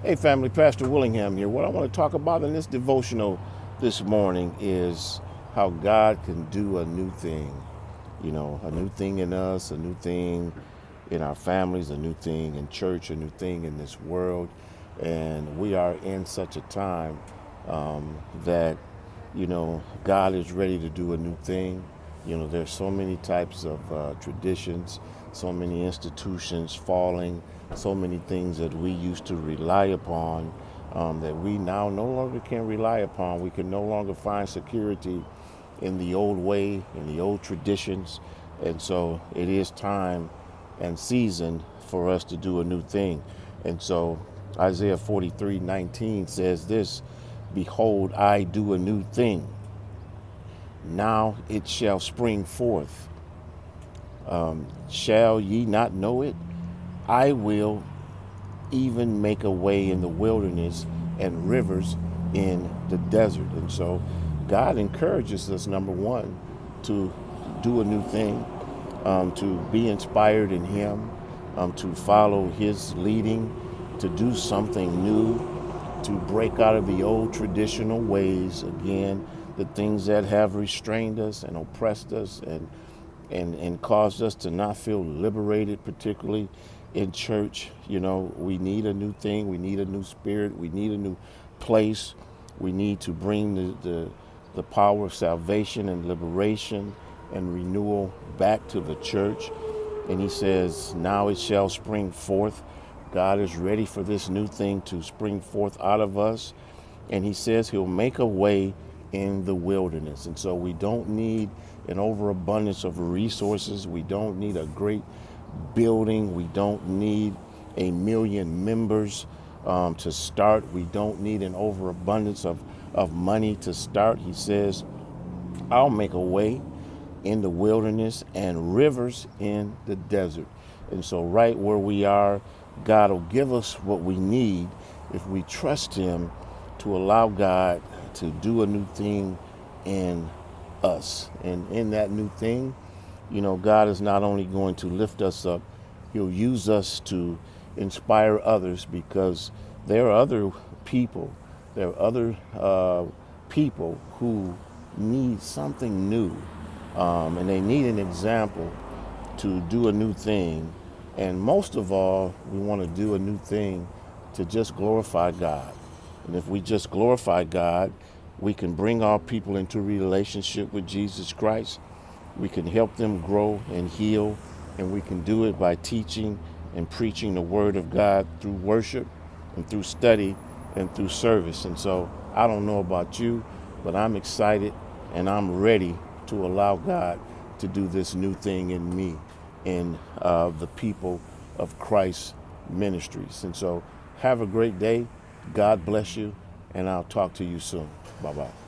Hey family, Pastor Willingham here. What I want to talk about in this devotional this morning is how God can do a new thing. You know, a new thing in us, a new thing in our families, a new thing in church, a new thing in this world. And we are in such a time that, God is ready to do a new thing. There's so many types of traditions, so many institutions falling, so many things that we used to rely upon that we now no longer can rely upon. We can no longer find security in the old way, in the old traditions. And so it is time and season for us to do a new thing. And so Isaiah 43:19 says this: Behold, I do a new thing. Now it shall spring forth. Shall ye not know it? I will even make a way in the wilderness and rivers in the desert. And so God encourages us, number one, to do a new thing, to be inspired in Him, to follow His leading, to do something new, to break out of the old traditional ways, again, the things that have restrained us and oppressed us and caused us to not feel liberated, particularly in church. We need a new thing. We need a new spirit. We need a new place. We need to bring the power of salvation and liberation and renewal back to the church. And he says, now it shall spring forth. God is ready for this new thing to spring forth out of us. And he says he'll make a way in the wilderness. And so we don't need an overabundance of resources. We don't need a great building. We don't need 1,000,000 members to start. We don't need an overabundance of money to start. He says, I'll make a way in the wilderness and rivers in the desert. And so right where we are, God will give us what we need if we trust Him to allow God to do a new thing in us. And in that new thing, God is not only going to lift us up, He'll use us to inspire others, because there are other people, people who need something new, and they need an example to do a new thing. And most of all, we want to do a new thing to just glorify God. And if we just glorify God, we can bring our people into relationship with Jesus Christ. We can help them grow and heal, and we can do it by teaching and preaching the Word of God through worship and through study and through service. And so I don't know about you, but I'm excited and I'm ready to allow God to do this new thing in me, in the people of Christ Ministries. And so have a great day. God bless you, and I'll talk to you soon. Bye-bye.